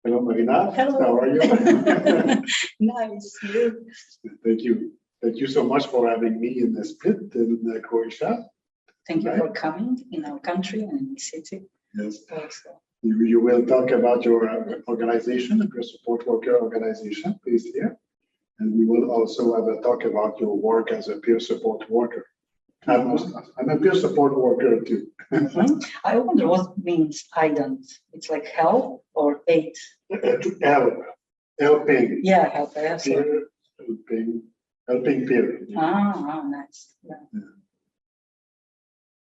Hello, Marina. Hello. How are you? Nice. You. Thank you. Thank you so much for having me in the Split in Croatia. Thank you for coming in our country and in the city. Yes. Also. You will talk about your organization, the peer support worker organization based here. And we will also have a talk about your work as a peer support worker. I'm a peer support worker too. I wonder what means ident. It's like help or aid? To help. Helping. Yeah, help. Peer, helping peer. Ah, nice. Yeah.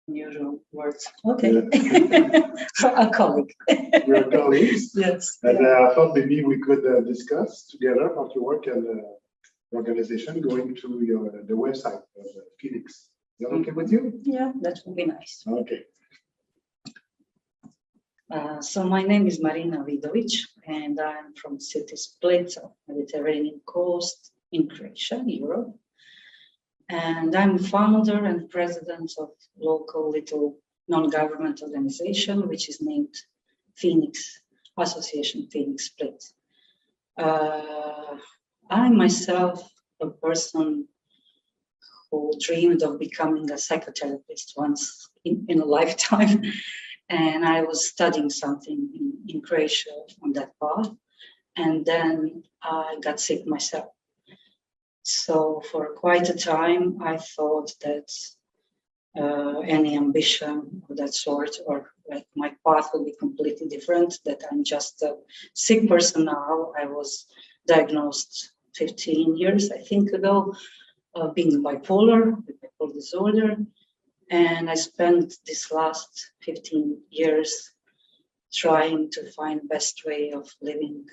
Unusual words. Okay. Yeah. So a colleague. We're colleagues. Yes. And I thought maybe we could discuss together about your work and organization going to the website of Phoenix. Is that okay with you? Yeah, that would be nice. Okay. So my name is Marina Vidovic, and I'm from city Split of Mediterranean coast in Croatia, Europe. And I'm founder and president of local little non-government organization, which is named Phoenix Association Phoenix Split. I'm myself a person who dreamed of becoming a psychotherapist once in a lifetime. And I was studying something in Croatia on that path. And then I got sick myself. So for quite a time, I thought that any ambition of that sort or like my path will be completely different, that I'm just a sick person now. I was diagnosed 15 years, I think, ago, being bipolar, with bipolar disorder. And I spent this last 15 years trying to find best way of living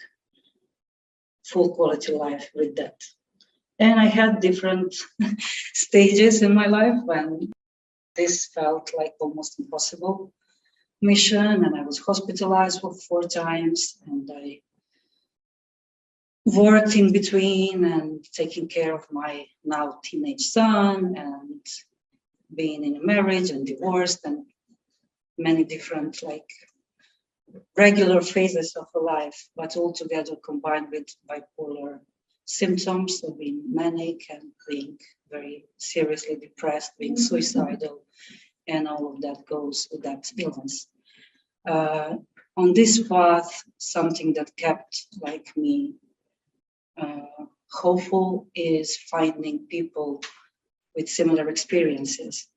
full quality life with that. And I had different stages in my life when this felt like almost impossible mission, and I was hospitalized for 4 times, and I worked in between and taking care of my now teenage son and being in a marriage and divorced and many different like regular phases of a life, but all together combined with bipolar symptoms of being manic and being very seriously depressed, being suicidal, and all of that goes with that illness. On this path, something that kept like me hopeful is finding people with similar experiences.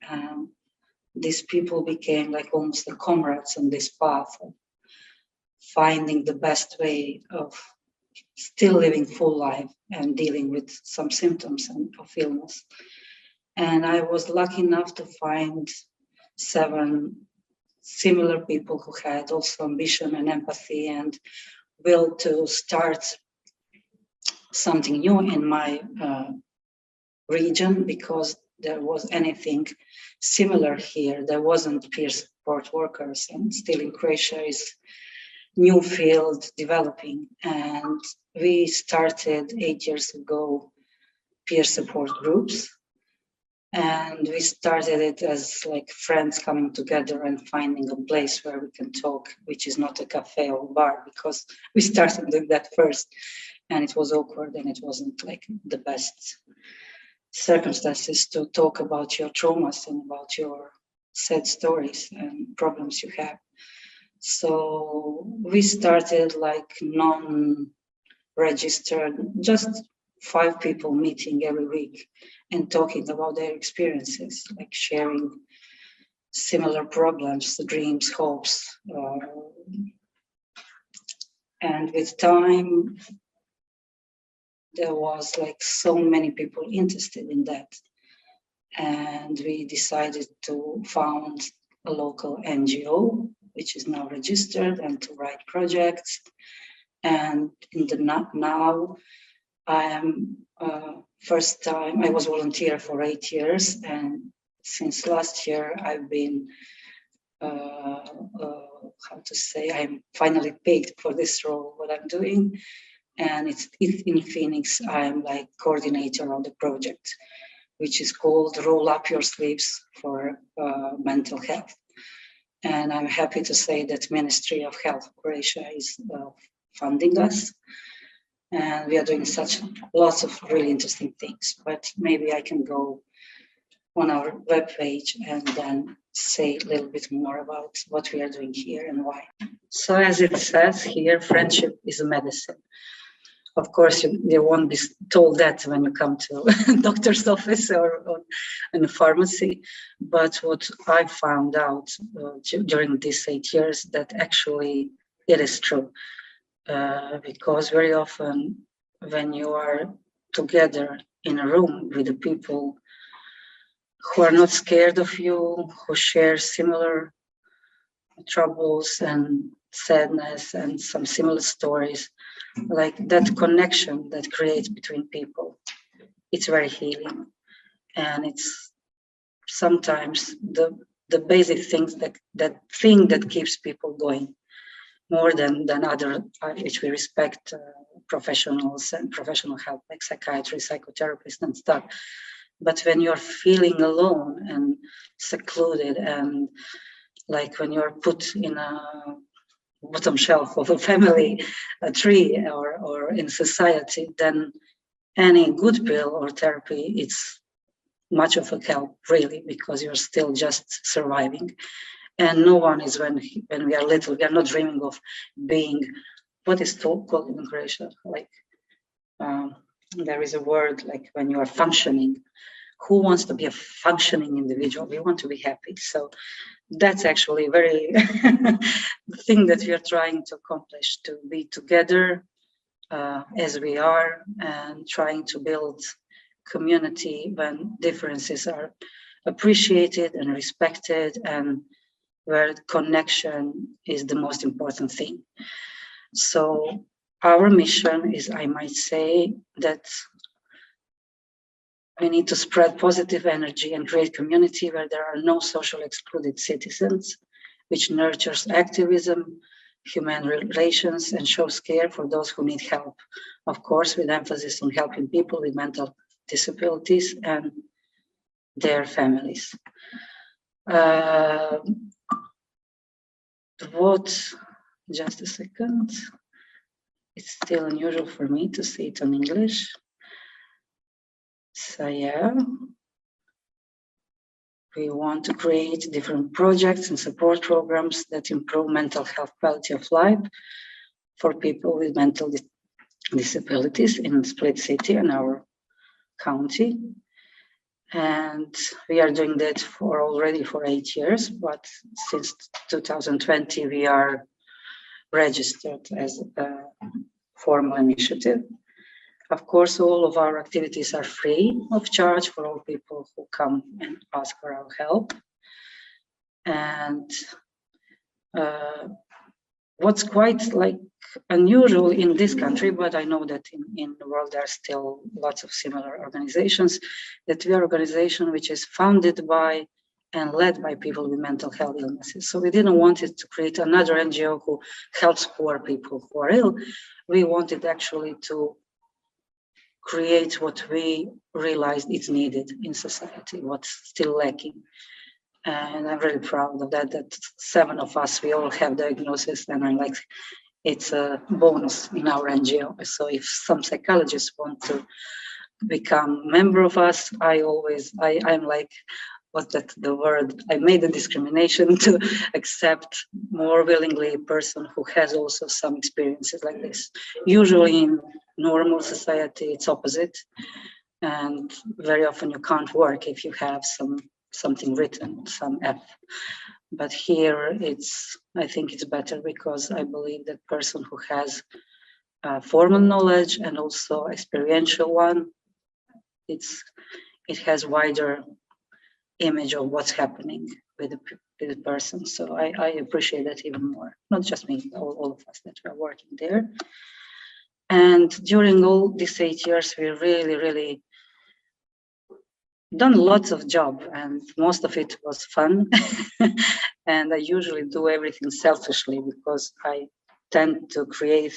These people became like almost the comrades on this path of finding the best way of still living full life and dealing with some symptoms of illness. And I was lucky enough to find 7 similar people who had also ambition and empathy and will to start something new in my region, because there was anything similar here. There wasn't peer support workers, and still in Croatia is new field developing. And we started 8 years ago peer support groups, and we started it as like friends coming together and finding a place where we can talk, which is not a cafe or bar, because we started doing that first and it was awkward and it wasn't like the best circumstances to talk about your traumas and about your sad stories and problems you have. So we started like non-registered, just 5 people meeting every week and talking about their experiences, like sharing similar problems, dreams, hopes. And with time, there was like so many people interested in that. And we decided to found a local NGO, which is now registered, and to write projects. And in the now, I am first time, I was volunteer for 8 years, and since last year I've been, how to say, I'm finally paid for this role, what I'm doing. And it's in Phoenix, I'm like coordinator of the project, which is called Roll Up Your Sleeves for Mental Health. And I'm happy to say that Ministry of Health of Croatia is funding us. And we are doing lots of really interesting things, but maybe I can go on our webpage and then say a little bit more about what we are doing here and why. So as it says here, friendship is a medicine. Of course, you won't be told that when you come to a doctor's office or in a pharmacy. But what I found out during these 8 years, that actually it is true. Because very often when you are together in a room with the people who are not scared of you, who share similar troubles and sadness and some similar stories, like that connection that creates between people, it's very healing. And it's sometimes the basic things that keeps people going more than other, which we respect, professionals and professional help like psychiatry, psychotherapists and stuff. But when you're feeling alone and secluded, and like when you're put in a bottom shelf of a family tree or in society, then any good pill or therapy, it's much of a help, really, because you're still just surviving. And no one is, when we are little, we are not dreaming of being, what is called in Croatia, like there is a word like when you are functioning. Who wants to be a functioning individual? We want to be happy. So that's actually very the thing that we are trying to accomplish, to be together as we are, and trying to build community when differences are appreciated and respected, and where connection is the most important thing. So our mission is, I might say, that we need to spread positive energy and create community where there are no socially excluded citizens, which nurtures activism, human relations, and shows care for those who need help. Of course, with emphasis on helping people with mental disabilities and their families. Just a second. It's still unusual for me to see it in English. So yeah, we want to create different projects and support programs that improve mental health quality of life for people with mental disabilities in Split City and our county. And we are doing that already for 8 years, but since 2020 we are registered as a formal initiative. Of course, all of our activities are free of charge for all people who come and ask for our help. And what's quite like unusual in this country, but I know that in the world there are still lots of similar organizations, that we are an organization which is founded by and led by people with mental health illnesses. So we didn't want it to create another NGO who helps poor people who are ill. We wanted actually to create what we realized is needed in society, what's still lacking. And I'm really proud of that 7 of us, we all have diagnosis, and I'm like, it's a bonus in our NGO. So if some psychologists want to become a member of us, I'm like, what's that, the word? I made a discrimination to accept more willingly a person who has also some experiences like this. Usually in normal society, it's opposite. And very often you can't work if you have something written, some F. But here I think it's better, because I believe that person who has formal knowledge and also experiential one, it has wider image of what's happening with the person. So I appreciate that even more. Not just me, all of us that are working there. And during all these 8 years, we really done lots of job, and most of it was fun. And I usually do everything selfishly, because I tend to create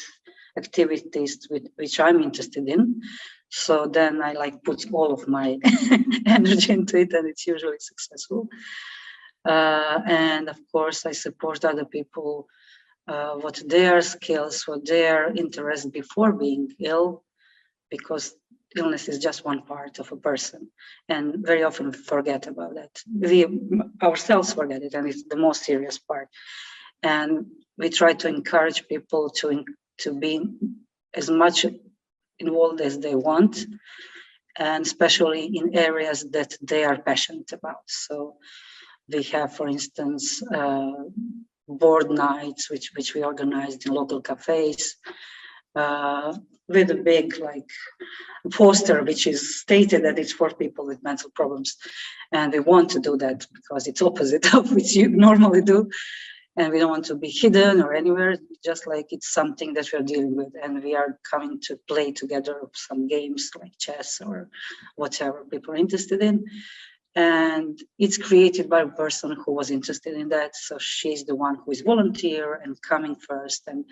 activities which I'm interested in. So then I put all of my energy into it, and it's usually successful. And of course, I support other people what their skills, what their interests before being ill, because illness is just one part of a person, and very often we forget about that. We ourselves forget it, and it's the most serious part. And we try to encourage people to be as much involved as they want, and especially in areas that they are passionate about. So we have, for instance, board nights, which we organized in local cafes, with a big poster which is stated that it's for people with mental problems, and we want to do that because it's opposite of which you normally do, and we don't want to be hidden or anywhere, just like it's something that we're dealing with, and we are coming to play together some games like chess or whatever people are interested in. And it's created by a person who was interested in that, so she's the one who is volunteer and coming first and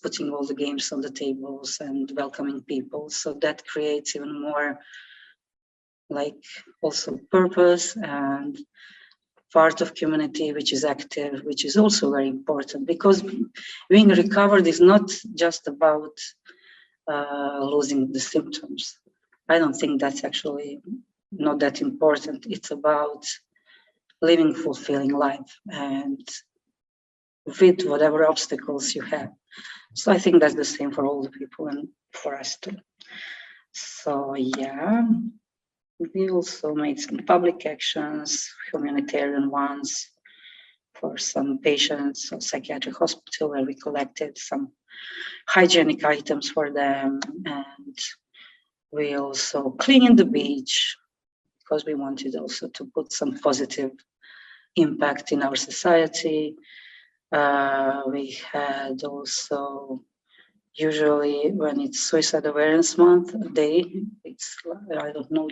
putting all the games on the tables and welcoming people. So that creates even more also purpose and part of community which is active, which is also very important, because being recovered is not just about losing the symptoms. I don't think that's actually not that important. It's about living fulfilling life and with whatever obstacles you have. So I think that's the same for all the people and for us too. So yeah, we also made some public actions, humanitarian ones for some patients of psychiatric hospital, where we collected some hygienic items for them. And we also cleaned the beach because we wanted also to put some positive impact in our society. We had also, usually when it's Suicide Awareness Month day, it's, I don't know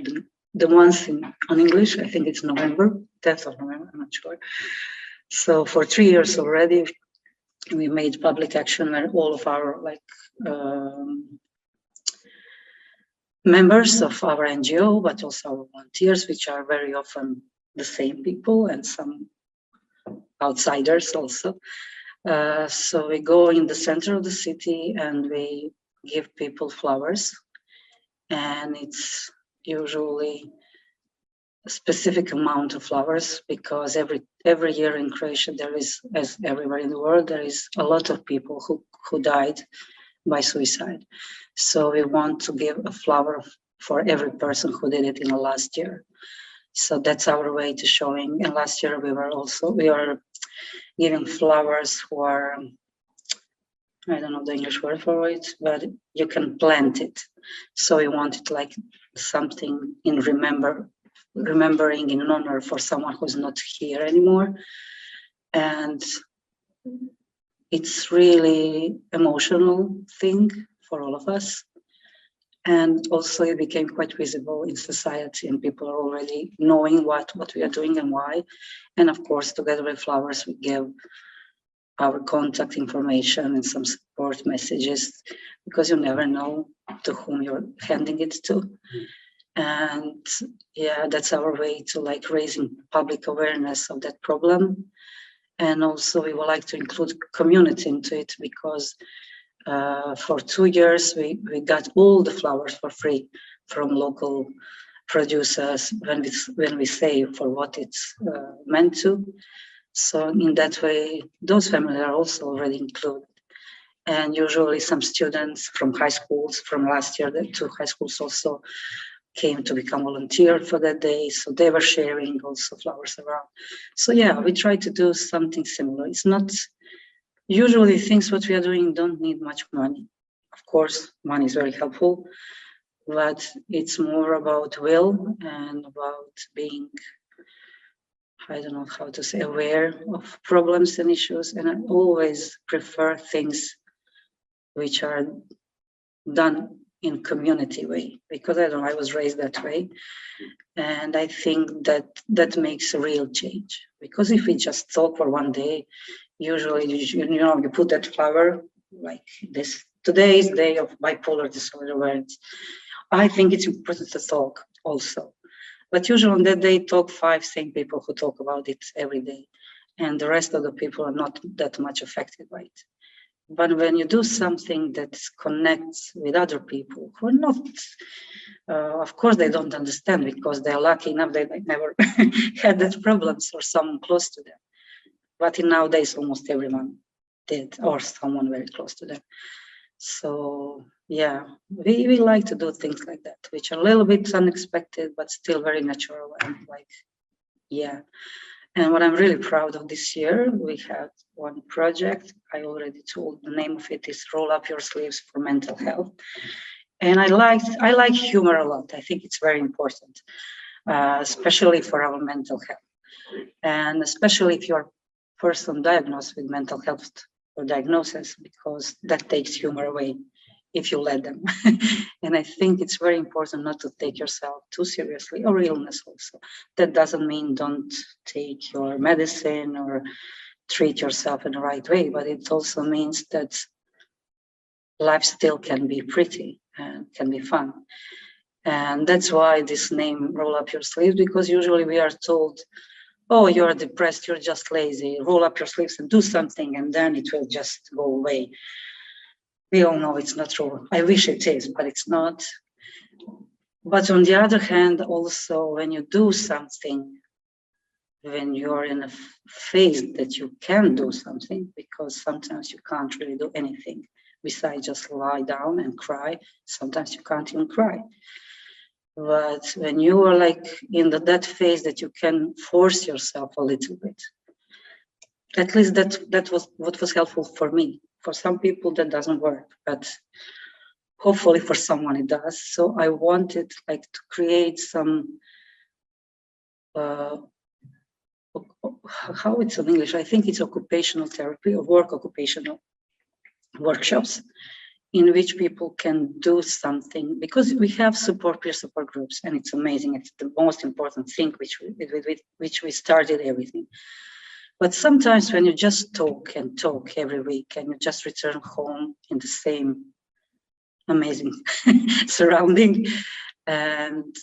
the month on English, I think it's November, 10th of November, I'm not sure. So for 3 years already, we made public action where all of our members of our NGO, but also our volunteers, which are very often the same people and some outsiders also. So we go in the center of the city and we give people flowers, and it's usually a specific amount of flowers, because every year in Croatia there is, as everywhere in the world, there is a lot of people who died by suicide. So we want to give a flower for every person who did it in the last year. So that's our way to showing. And last year we were giving flowers for, I don't know the English word for it, but you can plant it. So we wanted like something in remembering in honor for someone who's not here anymore. And it's really emotional thing for all of us. And also it became quite visible in society, and people are already knowing what we are doing and why. And of course, together with flowers, we give our contact information and some support messages, because you never know to whom you're handing it to. And yeah, that's our way to like raising public awareness of that problem. And also we would like to include community into it, because for 2 years, we got all the flowers for free from local producers when we save for what it's meant to. So in that way, those families are also already included. And usually some students from high schools from last year, the 2 high schools also came to become volunteer for that day. So they were sharing also flowers around. So yeah, we try to do something similar. It's not, usually things what we are doing don't need much money. Of course, money is very helpful, but it's more about will and about being, I don't know how to say, aware of problems and issues. And I always prefer things which are done in community way, because I don't know, I was raised that way. And I think that makes a real change, because if we just talk for one day, usually, you put that flower like this. Today is day of bipolar disorder awareness. I think it's important to talk also. But usually on that day, talk 5 same people who talk about it every day. and the rest of the people are not that much affected by it. But when you do something that connects with other people who are not, of course, they don't understand because they're lucky enough that they never had that problems or someone close to them. But in nowadays, almost everyone did, or someone very close to them. So yeah, we like to do things like that, which are a little bit unexpected, but still very natural and like, yeah. And what I'm really proud of this year, we had one project. I already told the name of it is Roll Up Your Sleeves for Mental Health. And I like humor a lot. I think it's very important, especially for our mental health. And especially if you're a person diagnosed with mental health or diagnosis, because that takes humor away if you let them. And I think it's very important not to take yourself too seriously, or illness also. That doesn't mean don't take your medicine or treat yourself in the right way, but it also means that life still can be pretty and can be fun. And that's why this name, Roll Up Your Sleeves, because usually we are told, oh, you're depressed, you're just lazy, roll up your sleeves and do something, and then it will just go away. We all know it's not true. I wish it is, but it's not. But on the other hand, also when you do something, when you're in a phase that you can do something, because sometimes you can't really do anything besides just lie down and cry. Sometimes you can't even cry. But when you are like in that phase that you can force yourself a little bit, at least that was what was helpful for me. For some people that doesn't work, but hopefully for someone it does. So I wanted like to create some, how it's in English, I think it's occupational therapy or work occupational workshops in which people can do something, because we have peer support groups, and it's amazing. It's the most important thing with which we started everything. But sometimes when you just talk and talk every week and you just return home in the same amazing surrounding, and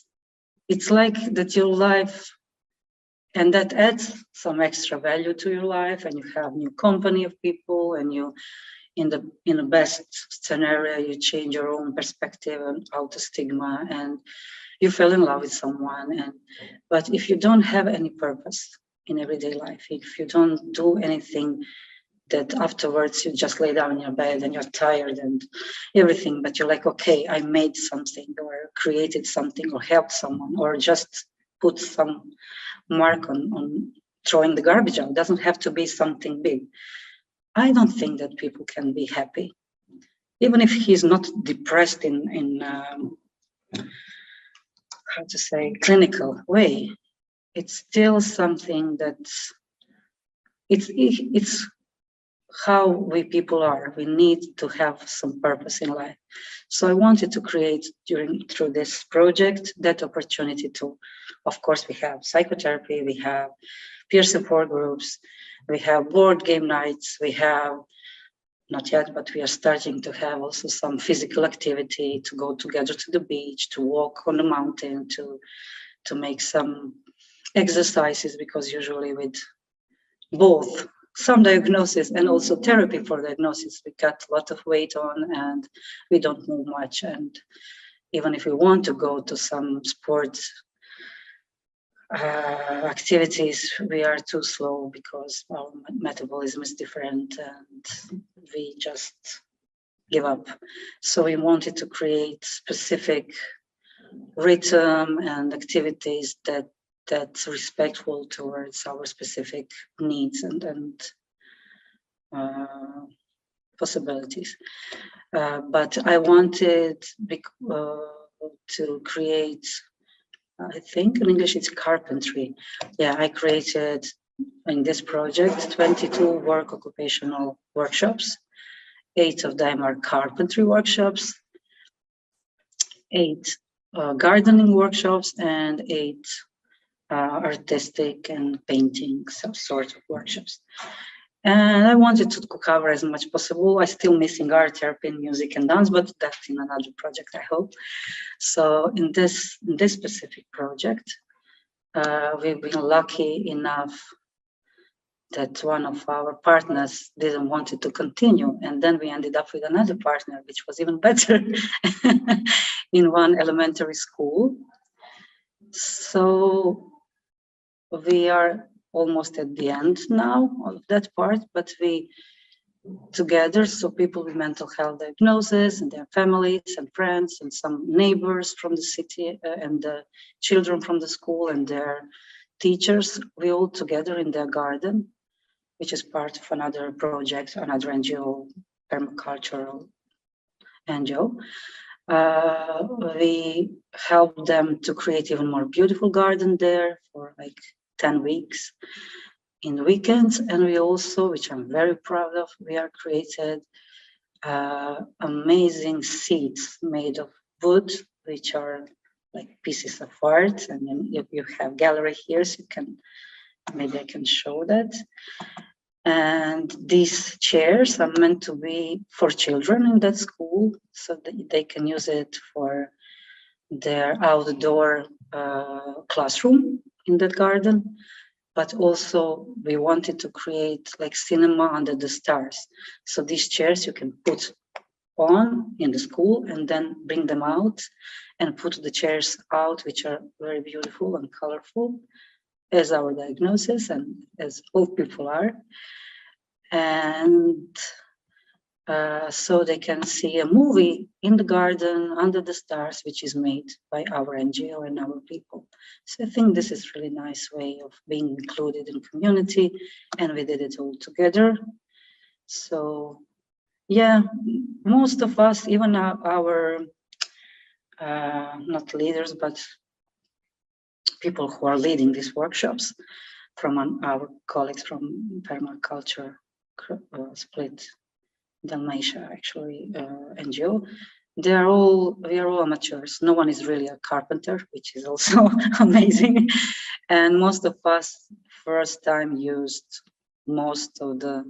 it's like that your life, and that adds some extra value to your life, and you have new company of people, and you, in the best scenario, you change your own perspective and auto stigma, and you fell in love with someone. But if you don't have any purpose in everyday life, if you don't do anything that afterwards you just lay down in your bed and you're tired and everything, but you're like, okay, I made something or created something or helped someone or just put some mark on throwing the garbage out. It doesn't have to be something big. I don't think that people can be happy, even if he's not depressed in how to say, clinical way. It's still something that's, it's how we people are. We need to have some purpose in life. So I wanted to create through this project that opportunity to, of course, we have psychotherapy, we have peer support groups, we have board game nights, we have, not yet, but we are starting to have also some physical activity, to go together to the beach, to walk on the mountain, to make some exercises, because usually with both some diagnosis and also therapy for diagnosis, we cut a lot of weight on and we don't move much. And even if we want to go to some sports activities, we are too slow because our metabolism is different and we just give up. So we wanted to create specific rhythm and activities that's respectful towards our specific needs and possibilities. But I wanted to create, I think in English it's carpentry. Yeah, I created in this project 22 work occupational workshops. 8 of them are carpentry workshops, 8 gardening workshops, and 8 artistic and painting some sort of workshops. And I wanted to cover as much possible. I'm still missing art therapy, music and dance, but that's in another project, I hope. So in this specific project, we've been lucky enough that one of our partners didn't want it to continue. And then we ended up with another partner, which was even better in one elementary school. So we are almost at the end now of that part, but we together, so people with mental health diagnosis and their families and friends and some neighbors from the city and the children from the school and their teachers, we all together in their garden, which is part of another project, another NGO, permacultural NGO. We helped them to create even more beautiful garden there for like 10 weeks in the weekends. And we also, which I'm very proud of, we are created amazing seats made of wood, which are like pieces of art. And then you have gallery here, so you can, maybe I can show that. And these chairs are meant to be for children in that school, so that they can use it for their outdoor classroom in that garden. But also we wanted to create like cinema under the stars. So these chairs you can put on in the school and then bring them out and put the chairs out, which are very beautiful and colorful, as our diagnosis and as all people are. And so they can see a movie in the garden under the stars, which is made by our NGO and our people. So I think this is really nice way of being included in community, and we did it all together. So yeah, most of us, even our not leaders, but people who are leading these workshops from our colleagues from permaculture split Dalmatia, actually, NGO. We are all amateurs. No one is really a carpenter, which is also amazing. And most of us first time used most of the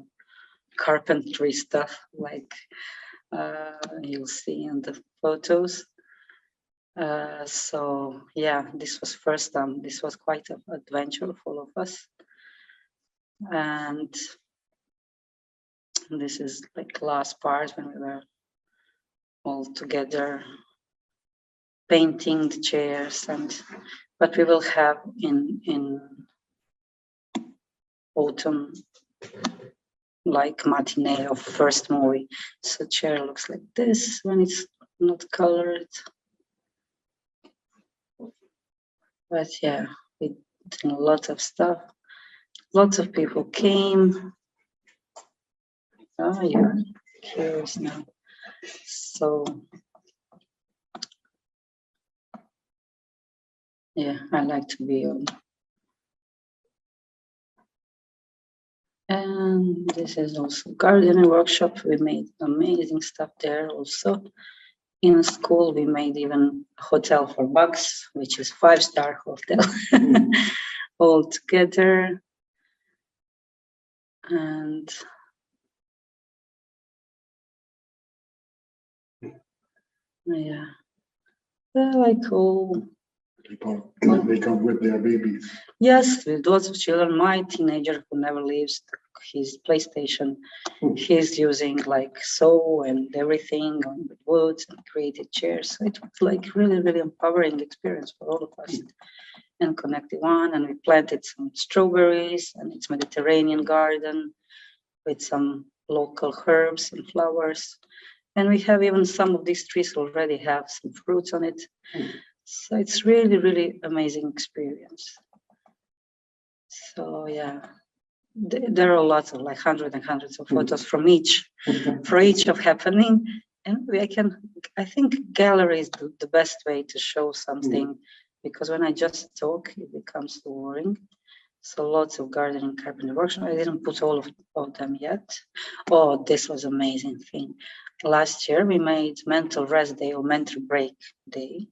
carpentry stuff, like you'll see in the photos. So yeah, this was first time. This was quite an adventure for all of us. And this is like last part when we were all together painting the chairs, but we will have in autumn like matinee of first movie. So chair looks like this when it's not colored. But yeah, we did a lot of stuff. Lots of people came. Oh yeah, curious now. So yeah, I like to be on. And this is also gardening workshop. We made amazing stuff there also. In school, we made even a hotel for bugs, which is 5-star hotel, all together. And yeah, they're like all People, they come with their babies. Yes, with lots of children. My teenager who never leaves his PlayStation, he's using like saw and everything on wood and created chairs. So it was like really, really empowering experience for all of us and connected one. And we planted some strawberries, and it's Mediterranean garden with some local herbs and flowers. And we have even some of these trees already have some fruits on it. So it's really, really amazing experience. So yeah, there are lots of like hundreds and hundreds of photos from each, for each of happening. And I think gallery is the best way to show something, because when I just talk, it becomes boring. So lots of gardening carpentry workshop. I didn't put all of them yet. Oh, this was amazing thing. Last year we made mental rest day or mental break day,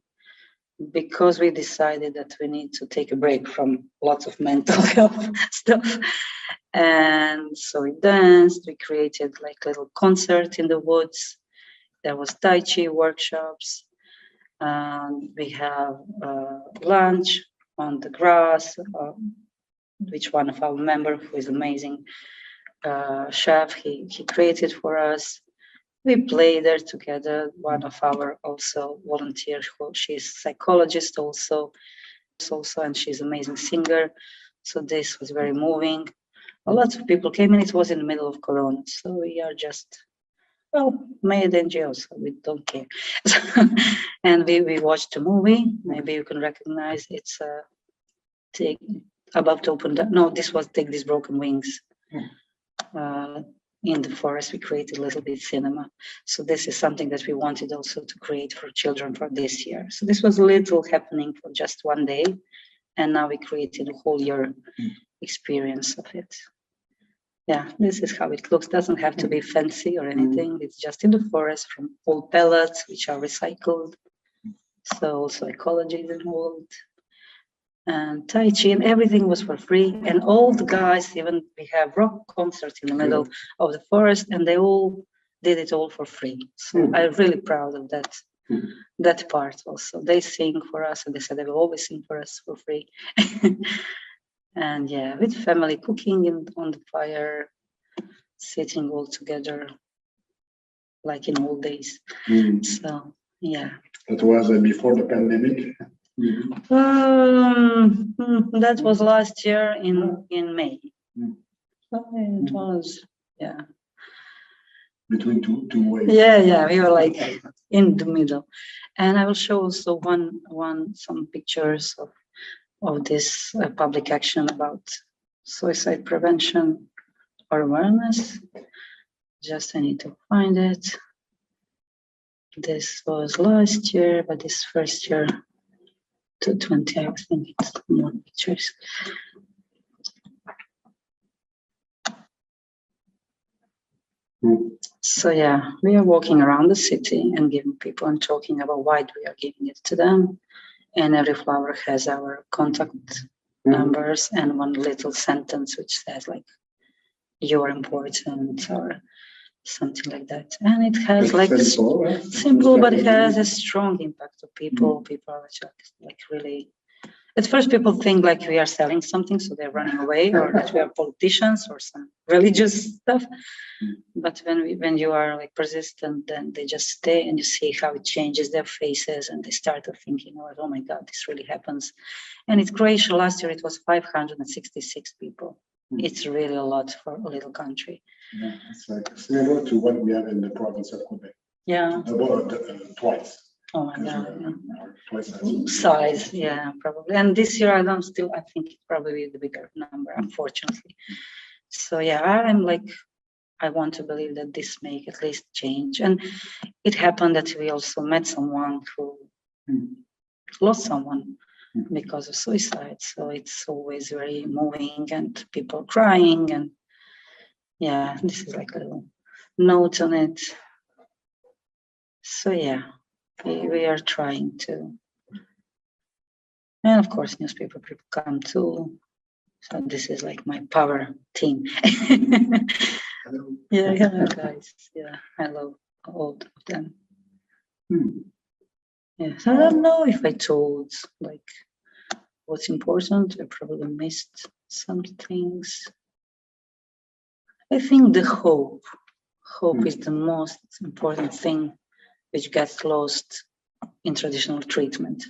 because we decided that we need to take a break from lots of mental health stuff. And so we danced, we created like little concert in the woods. There was Tai Chi workshops. And we have lunch on the grass, which one of our members, who is amazing chef, he created for us. We play there together. One of our also volunteers, she's psychologist also, and she's an amazing singer. So this was very moving. A lot of people came in. It was in the middle of Corona, so we are just, well, made NGO, so we don't care. And we watched a movie. Maybe you can recognize. It's about to open. No, this was Take These Broken Wings. In the forest, we created a little bit cinema. So this is something that we wanted also to create for children for this year. So this was a little happening for just one day, and now we created a whole year experience of it. Yeah, this is how it looks. Doesn't have to be fancy or anything. It's just in the forest from old pellets, which are recycled. So also ecology is involved. And Tai Chi, and everything was for free. And all the guys, even we have rock concerts in the middle of the forest, and they all did it all for free. So I'm really proud of that part also. They sing for us, and they said they will always sing for us for free. And yeah, with family cooking on the fire, sitting all together, like in old days. So yeah. That was before the pandemic. That was last year in May. It was, yeah. Between two waves. Yeah, we were like in the middle. And I will show also some pictures of this public action about suicide prevention or awareness. Just I need to find it. This was last year, but this first year, 2020, I was thinking it's more pictures. So yeah, we are walking around the city and giving people and talking about why we are giving it to them. And every flower has our contact numbers and one little sentence which says like, you're important or something like that. And it has like simple, but it has a strong impact to people. People are like really, at first people think like we are selling something, so they're running away, or that we are politicians or some religious stuff. But when you are like persistent, then they just stay, and you see how it changes their faces, and they start thinking, oh my God, this really happens. And in Croatia last year, it was 566 people. It's really a lot for a little country. Yeah, it's like similar to what we have in the province of Quebec. Yeah. About twice. Oh my God. Twice size, yeah, probably. And this year, I think it probably is the bigger number, unfortunately. So yeah, I want to believe that this may at least change. And it happened that we also met someone who lost someone because of suicide. So it's always very moving and people crying. And yeah, this is like a little note on it. So yeah, we are trying to. And of course, newspaper people come too. So this is like my power team. Yeah, guys. Yeah, I love all of them. Yes, I don't know if I told like what's important. I probably missed some things. I think the hope is the most important thing which gets lost in traditional treatment.